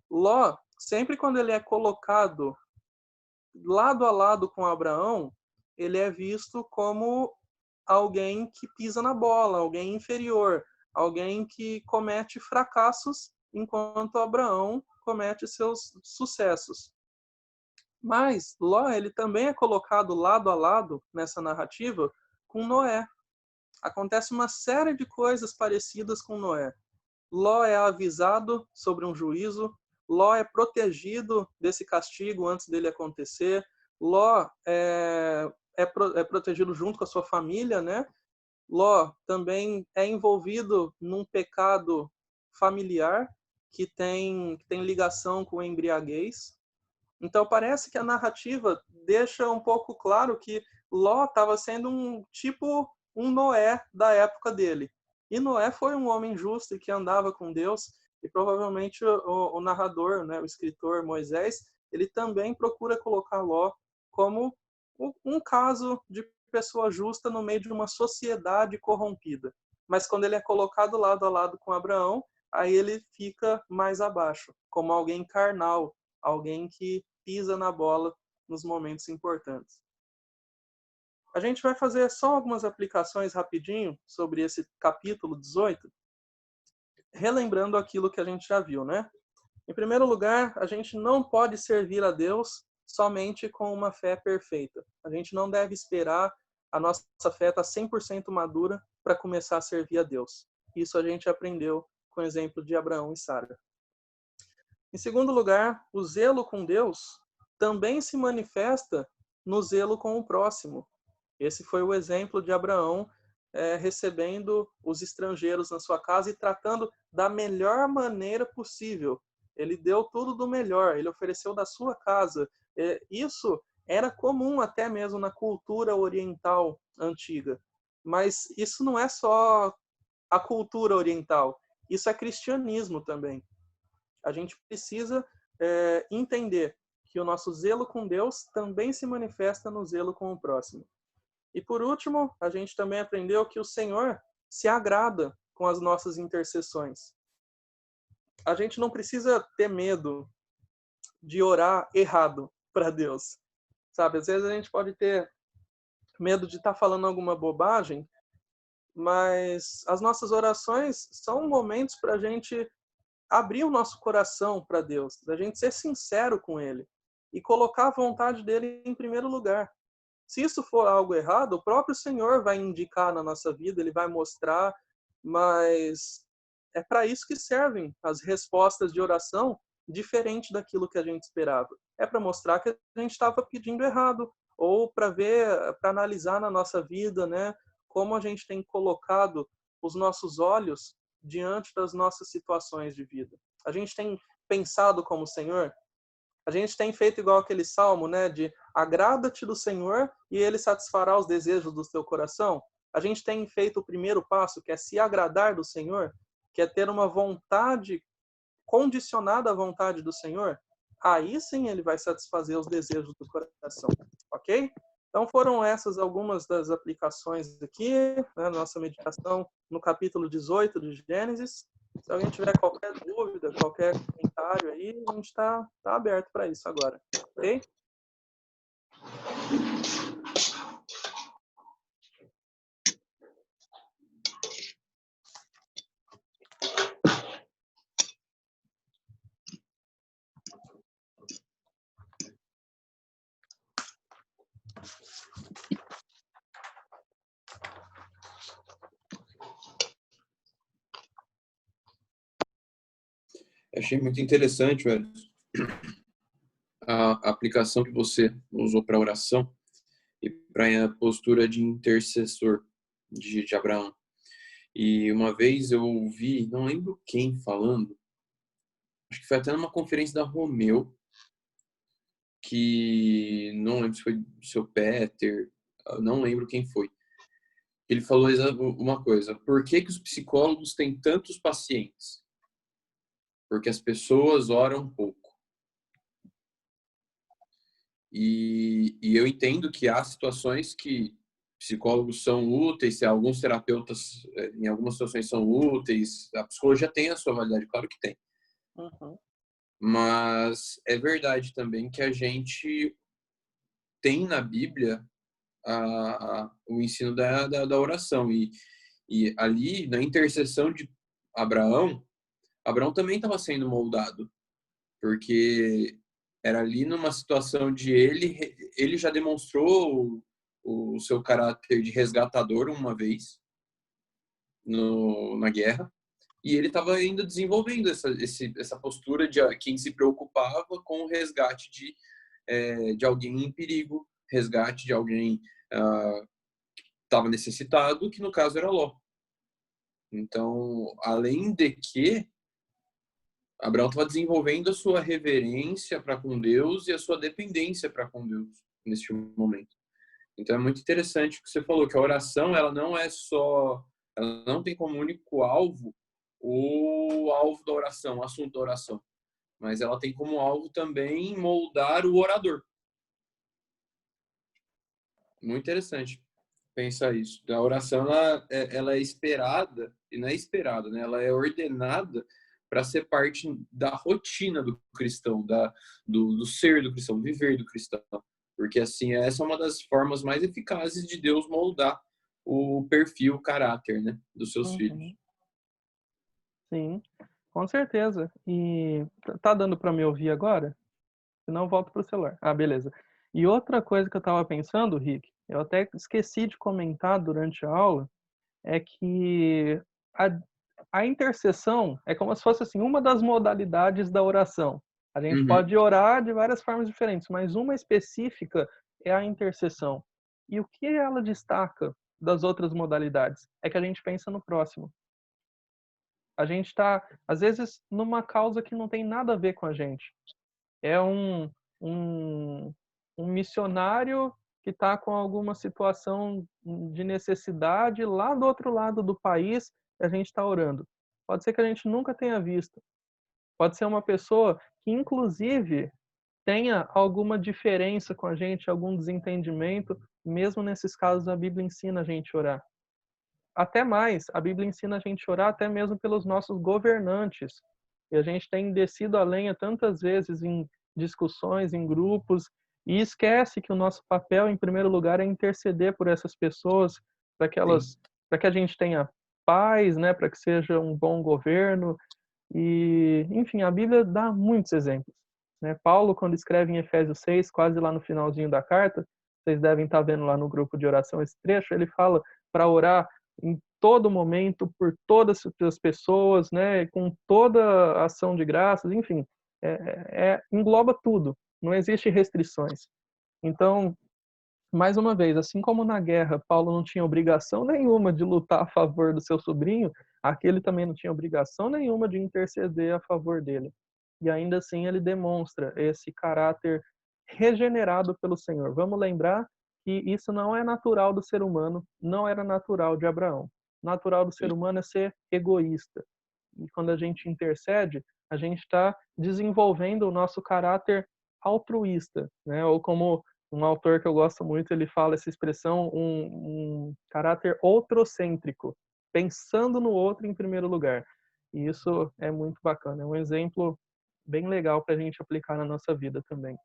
Ló, sempre quando ele é colocado lado a lado com Abraão, ele é visto como alguém que pisa na bola, alguém inferior, alguém que comete fracassos, enquanto Abraão comete seus sucessos. Mas Ló, ele também é colocado lado a lado nessa narrativa com Noé. Acontece uma série de coisas parecidas com Noé. Ló é avisado sobre um juízo, Ló é protegido desse castigo antes dele acontecer, Ló é protegido junto com a sua família, né? Ló também é envolvido num pecado familiar que tem ligação com embriaguez. Então parece que a narrativa deixa um pouco claro que Ló estava sendo um Noé da época dele. E Noé foi um homem justo que andava com Deus, e provavelmente o narrador, né, o escritor Moisés, ele também procura colocar Ló como um caso de pessoa justa no meio de uma sociedade corrompida. Mas quando ele é colocado lado a lado com Abraão, aí ele fica mais abaixo, como alguém carnal, alguém que pisa na bola nos momentos importantes. A gente vai fazer só algumas aplicações rapidinho sobre esse capítulo 18, relembrando aquilo que a gente já viu, né? Em primeiro lugar, a gente não pode servir a Deus somente com uma fé perfeita. A gente não deve esperar a nossa fé estar 100% madura para começar a servir a Deus. Isso a gente aprendeu com o exemplo de Abraão e Sara. Em segundo lugar, o zelo com Deus também se manifesta no zelo com o próximo. Esse foi o exemplo de Abraão recebendo os estrangeiros na sua casa e tratando da melhor maneira possível. Ele deu tudo do melhor, ele ofereceu da sua casa. Isso era comum até mesmo na cultura oriental antiga. Mas isso não é só a cultura oriental, isso é cristianismo também. A gente precisa entender que o nosso zelo com Deus também se manifesta no zelo com o próximo. E por último, a gente também aprendeu que o Senhor se agrada com as nossas intercessões. A gente não precisa ter medo de orar errado para Deus. Sabe, às vezes a gente pode ter medo de estar falando alguma bobagem, mas as nossas orações são momentos para a gente abrir o nosso coração para Deus, da gente ser sincero com Ele e colocar a vontade dele em primeiro lugar. Se isso for algo errado, o próprio Senhor vai indicar na nossa vida, Ele vai mostrar, mas é para isso que servem as respostas de oração diferente daquilo que a gente esperava. É para mostrar que a gente estava pedindo errado, ou para ver, para analisar na nossa vida, né, como a gente tem colocado os nossos olhos diante das nossas situações de vida. A gente tem pensado como o Senhor? A gente tem feito igual aquele salmo, né, de agrada-te do Senhor e Ele satisfará os desejos do teu coração. A gente tem feito o primeiro passo, que é se agradar do Senhor, que é ter uma vontade condicionada à vontade do Senhor. Aí sim Ele vai satisfazer os desejos do coração, ok? Então foram essas algumas das aplicações aqui, né, na nossa meditação no capítulo 18 de Gênesis. Se alguém tiver qualquer dúvida, qualquer comentário aí, a gente está aberto para isso agora, ok? Achei muito interessante, velho, a aplicação que você usou para oração e para a postura de intercessor de Abraão. E uma vez eu ouvi, não lembro quem falando, acho que foi até numa conferência da Romeu, que não lembro se foi o seu Peter, não lembro quem foi. Ele falou uma coisa: por que os psicólogos têm tantos pacientes? Porque as pessoas oram pouco. E eu entendo que há situações que psicólogos são úteis, alguns terapeutas em algumas situações são úteis, a psicologia tem a sua validade, claro que tem. Uhum. Mas é verdade também que a gente tem na Bíblia o ensino da oração. E ali, na intercessão de Abraão, Abraão também estava sendo moldado, porque era ali numa situação de ele já demonstrou o seu caráter de resgatador uma vez na guerra, e ele estava ainda desenvolvendo essa postura de quem se preocupava com o resgate de alguém em perigo, resgate de alguém que estava necessitado, que no caso era Ló. Então, além de que Abraão estava desenvolvendo a sua reverência para com Deus e a sua dependência para com Deus neste momento. Então é muito interessante o que você falou, que a oração ela não tem como único alvo o alvo da oração, o assunto da oração, mas ela tem como alvo também moldar o orador. Muito interessante pensar isso. A oração ela é esperada, e não é esperada, né? Ela é ordenada para ser parte da rotina do cristão, do ser do cristão, viver do cristão. Porque, assim, essa é uma das formas mais eficazes de Deus moldar o perfil, o caráter, né, dos seus filhos. Sim, com certeza. E tá dando para me ouvir agora? Senão eu volto pro celular. Ah, beleza. E outra coisa que eu estava pensando, Rick, eu até esqueci de comentar durante a aula, é que a intercessão é como se fosse assim, uma das modalidades da oração. A gente pode orar de várias formas diferentes, mas uma específica é a intercessão. E o que ela destaca das outras modalidades? É que a gente pensa no próximo. A gente está, às vezes, numa causa que não tem nada a ver com a gente. É um missionário que está com alguma situação de necessidade lá do outro lado do país e a gente está orando. Pode ser que a gente nunca tenha visto. Pode ser uma pessoa que, inclusive, tenha alguma diferença com a gente, algum desentendimento, mesmo nesses casos a Bíblia ensina a gente a orar. Até mais, a Bíblia ensina a gente a orar até mesmo pelos nossos governantes. E a gente tem descido a lenha tantas vezes em discussões, em grupos, e esquece que o nosso papel, em primeiro lugar, é interceder por essas pessoas, para que a gente tenha paz, né, para que seja um bom governo. E, enfim, a Bíblia dá muitos exemplos, né? Paulo, quando escreve em Efésios 6, quase lá no finalzinho da carta, vocês devem estar vendo lá no grupo de oração esse trecho, ele fala para orar em todo momento, por todas as pessoas, né, com toda a ação de graças, enfim, engloba tudo, não existe restrições. Então, mais uma vez, assim como na guerra Paulo não tinha obrigação nenhuma de lutar a favor do seu sobrinho, aqui ele também não tinha obrigação nenhuma de interceder a favor dele. E ainda assim ele demonstra esse caráter regenerado pelo Senhor. Vamos lembrar que isso não é natural do ser humano, não era natural de Abraão. Natural do ser humano é ser egoísta. E quando a gente intercede, a gente está desenvolvendo o nosso caráter altruísta, né? Ou como um autor que eu gosto muito, ele fala essa expressão, um caráter outrocêntrico, pensando no outro em primeiro lugar. E isso é muito bacana, é um exemplo bem legal para a gente aplicar na nossa vida também.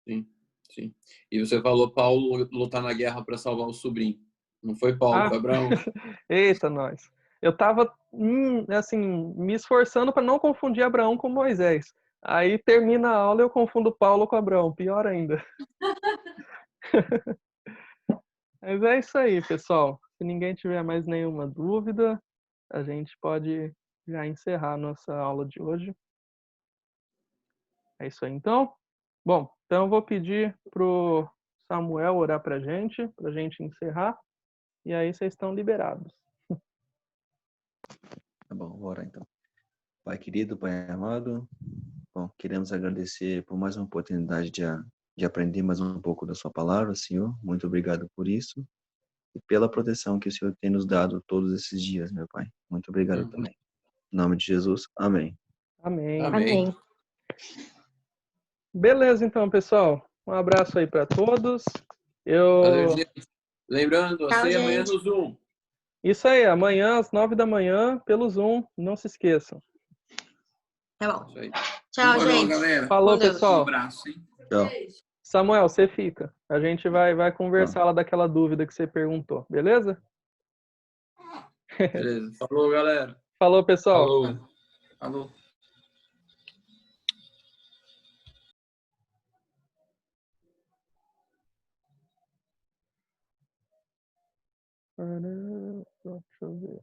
Sim, sim. E você falou Paulo lutar na guerra para salvar o sobrinho. Não foi Paulo, foi Abraão. Eita, nós. Eu estava, assim, me esforçando para não confundir Abraão com Moisés. Aí termina a aula e eu confundo Paulo com Abraão. Pior ainda. Mas é isso aí, pessoal. Se ninguém tiver mais nenhuma dúvida, a gente pode já encerrar a nossa aula de hoje. É isso aí, então. Bom, então eu vou pedir pro Samuel orar pra gente encerrar. E aí vocês estão liberados. Tá bom, vou orar então. Pai querido, Pai amado, bom, queremos agradecer por mais uma oportunidade de aprender mais um pouco da sua palavra, Senhor. Muito obrigado por isso e pela proteção que o Senhor tem nos dado todos esses dias, meu Pai. Muito obrigado também. Em nome de Jesus, amém. Amém. Amém. Beleza, então, pessoal. Um abraço aí para todos. Valeu, gente. Lembrando, Tchau, você amanhã gente. no Zoom. Isso aí, amanhã às 9 da manhã, pelo Zoom, não se esqueçam. Tá bom. Isso aí. Tchau, Falou, gente. galera. Falou, Com Deus. pessoal. Um abraço, hein? Tchau. Samuel, você fica. A gente vai conversar lá daquela dúvida que você perguntou, beleza? Beleza. Falou, galera. Falou, pessoal. Falou. Falou. Deixa eu ver.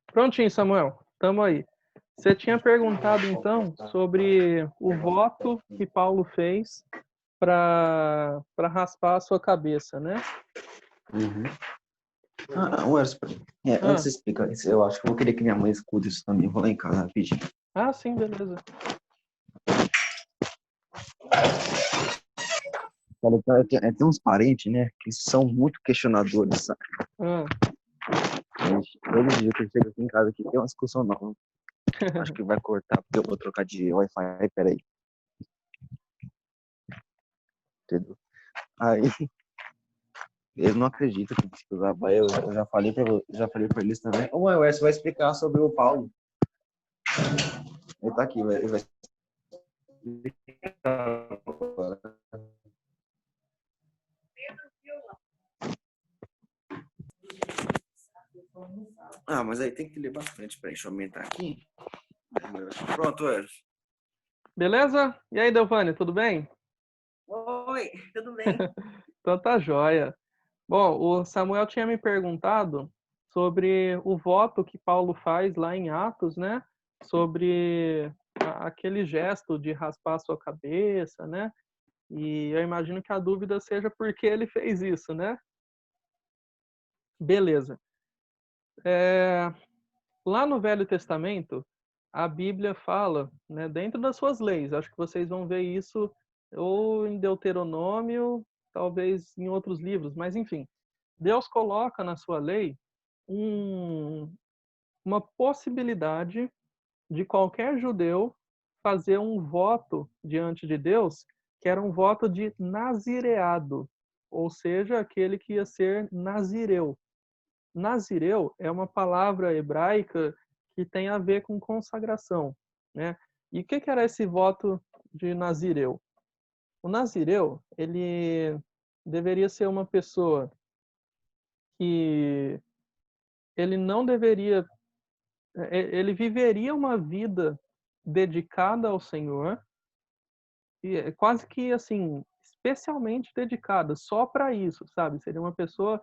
Prontinho, Samuel. Tamo aí. Você tinha perguntado, então, sobre o voto que Paulo fez para raspar a sua cabeça, né? Uhum. Anderson, antes de explicar isso, eu acho que eu vou querer que minha mãe escute isso também. Vou lá em casa rapidinho. Ah, sim, beleza. Tem uns parentes, né, que são muito questionadores, sabe? Todo dia que eu chego aqui em casa aqui tem uma discussão nova. Acho que vai cortar porque eu vou trocar de Wi-Fi. Peraí. Entendeu? Aí eles não acreditam que precisava. Eu já falei para eles também. O Wes vai explicar sobre o Paulo. Ele tá aqui, ele vai explicar agora. Mas aí tem que ler bastante. Peraí, deixa eu aumentar aqui. Pronto, Wes. Beleza? E aí, Delvânia, tudo bem? Oi, tudo bem? Então tá jóia. Bom, o Samuel tinha me perguntado sobre o voto que Paulo faz lá em Atos, né? Sobre aquele gesto de raspar a sua cabeça, né? E eu imagino que a dúvida seja por que ele fez isso, né? Beleza. Lá no Velho Testamento, a Bíblia fala, né, dentro das suas leis, acho que vocês vão ver isso ou em Deuteronômio, talvez em outros livros, mas enfim, Deus coloca na sua lei uma possibilidade de qualquer judeu fazer um voto diante de Deus, que era um voto de nazireado, ou seja, aquele que ia ser nazireu. Nazireu é uma palavra hebraica que tem a ver com consagração, né? E o que era esse voto de nazireu? O nazireu, ele deveria ser uma pessoa que ele não deveria, ele viveria uma vida dedicada ao Senhor, e quase que assim, especialmente dedicada só para isso, sabe? Seria uma pessoa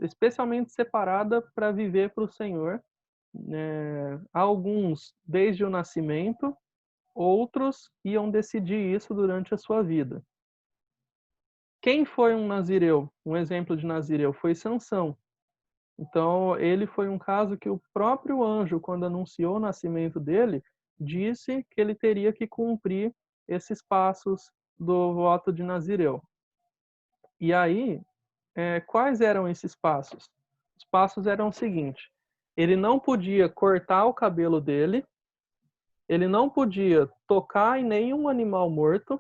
especialmente separada para viver para o Senhor. Alguns desde o nascimento, outros iam decidir isso durante a sua vida. Quem foi um nazireu? Um exemplo de nazireu foi Sansão. Então, ele foi um caso que o próprio anjo, quando anunciou o nascimento dele, disse que ele teria que cumprir esses passos do voto de nazireu. E aí, quais eram esses passos? Os passos eram o seguinte: ele não podia cortar o cabelo dele, ele não podia tocar em nenhum animal morto,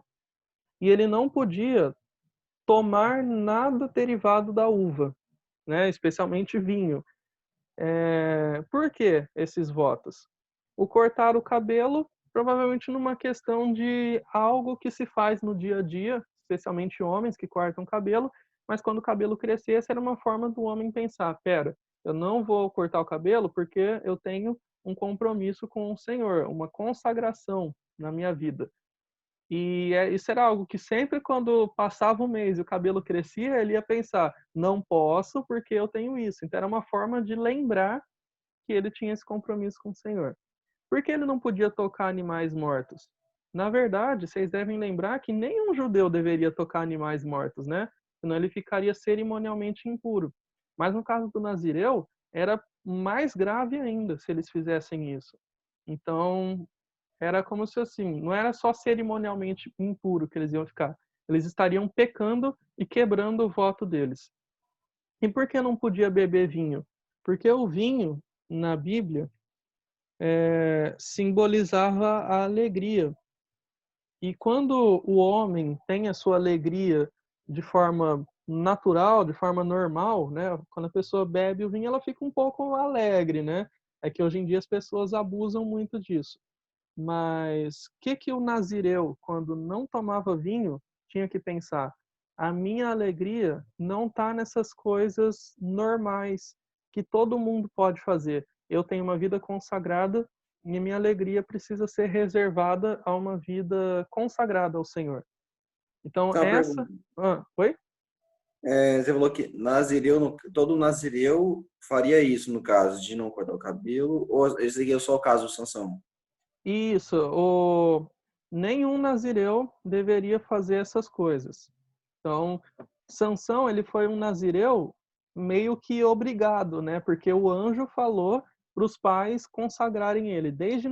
e ele não podia tomar nada derivado da uva, né? Especialmente vinho. Por que esses votos? O cortar o cabelo, provavelmente numa questão de algo que se faz no dia a dia, especialmente homens que cortam cabelo, mas quando o cabelo crescesse era uma forma do homem pensar, pera, eu não vou cortar o cabelo porque eu tenho um compromisso com o Senhor, uma consagração na minha vida. E isso era algo que sempre quando passava um mês e o cabelo crescia, ele ia pensar, não posso porque eu tenho isso. Então era uma forma de lembrar que ele tinha esse compromisso com o Senhor. Por que ele não podia tocar animais mortos? Na verdade, vocês devem lembrar que nenhum judeu deveria tocar animais mortos, né? Senão ele ficaria cerimonialmente impuro. Mas no caso do nazireu, era mais grave ainda se eles fizessem isso. Então, era como se assim, não era só cerimonialmente impuro que eles iam ficar. Eles estariam pecando e quebrando o voto deles. E por que não podia beber vinho? Porque o vinho, na Bíblia, simbolizava a alegria. E quando o homem tem a sua alegria de forma natural, de forma normal, né? Quando a pessoa bebe o vinho, ela fica um pouco alegre, né? É que hoje em dia as pessoas abusam muito disso. Mas o que o nazireu, quando não tomava vinho, tinha que pensar? A minha alegria não está nessas coisas normais que todo mundo pode fazer. Eu tenho uma vida consagrada e minha alegria precisa ser reservada a uma vida consagrada ao Senhor. Então, essa... Oi? Você falou que nazireu, todo nazireu faria isso, no caso, de não cortar o cabelo, ou esse aqui é só o caso do Sansão? Isso. Nenhum nazireu deveria fazer essas coisas. Então, Sansão, ele foi um nazireu meio que obrigado, né? Porque o anjo falou para os pais consagrarem ele desde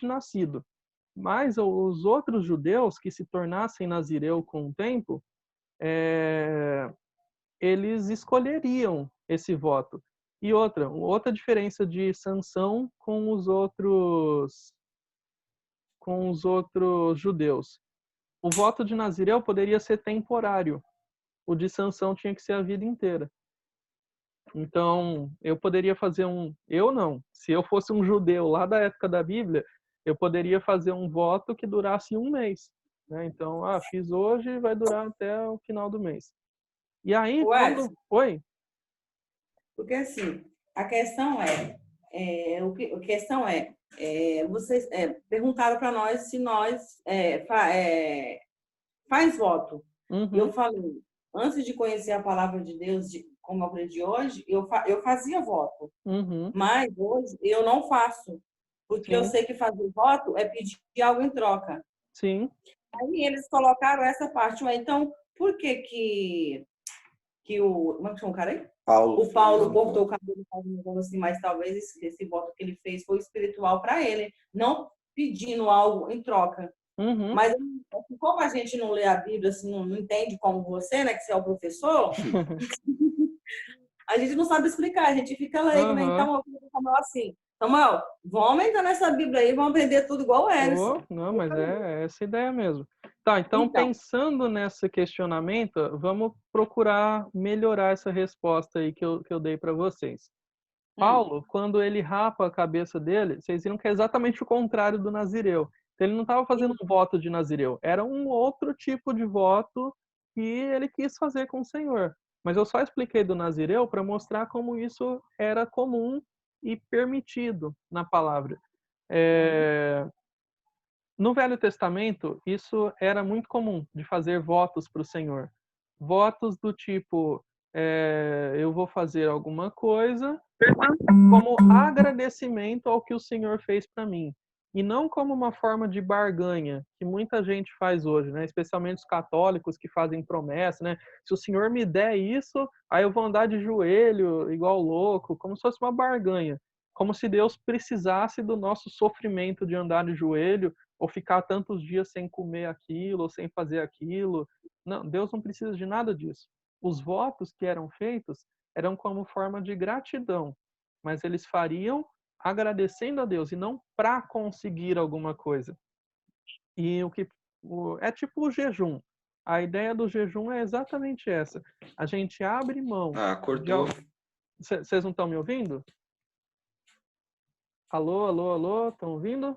nascido. Mas os outros judeus que se tornassem nazireu com o tempo, eles escolheriam esse voto. E outra diferença de Sansão com os outros judeus. O voto de nazireu poderia ser temporário. O de Sansão tinha que ser a vida inteira. Então, eu poderia fazer eu não. Se eu fosse um judeu lá da época da Bíblia, eu poderia fazer um voto que durasse um mês. Né? Então, fiz hoje e vai durar até o final do mês. E aí, Oi? Porque assim, a questão vocês perguntaram para nós se nós faz voto. Uhum. Eu falei, antes de conhecer a palavra de Deus, como eu aprendi hoje, eu fazia voto. Uhum. Mas hoje eu não faço. Porque Sim. eu sei que fazer voto é pedir algo em troca. Sim. Aí eles colocaram essa parte. Então, por que o... Como é que chama o cara aí? Paulo. O Paulo cortou o cabelo, assim, mas talvez esse voto que ele fez foi espiritual para ele, não pedindo algo em troca. Uhum. Mas como a gente não lê a Bíblia, assim, não entende como você, né, que você é o professor, a gente não sabe explicar, a gente fica leigo, né? Então eu falo assim, Samuel, vamos entrar nessa Bíblia aí, vamos aprender tudo igual o Emerson. Não, mas é essa a ideia mesmo. Tá, então, pensando nesse questionamento, vamos procurar melhorar essa resposta aí que eu dei para vocês. Paulo, quando ele rapa a cabeça dele, vocês viram que é exatamente o contrário do nazireu. Então, ele não estava fazendo um voto de nazireu, era um outro tipo de voto que ele quis fazer com o Senhor. Mas eu só expliquei do nazireu para mostrar como isso era comum e permitido na palavra. No Velho Testamento, isso era muito comum, de fazer votos para o Senhor. Votos do tipo, eu vou fazer alguma coisa como agradecimento ao que o Senhor fez para mim. E não como uma forma de barganha, que muita gente faz hoje, né? Especialmente os católicos que fazem promessa, né? Se o Senhor me der isso, aí eu vou andar de joelho igual louco, como se fosse uma barganha. Como se Deus precisasse do nosso sofrimento de andar de joelho ou ficar tantos dias sem comer aquilo ou sem fazer aquilo. Não, Deus não precisa de nada disso. Os votos que eram feitos eram como forma de gratidão, mas eles fariam agradecendo a Deus e não para conseguir alguma coisa. E é tipo o jejum. A ideia do jejum é exatamente essa. A gente abre mão. Cortou. Vocês não estão me ouvindo? Alô, alô, alô, estão ouvindo?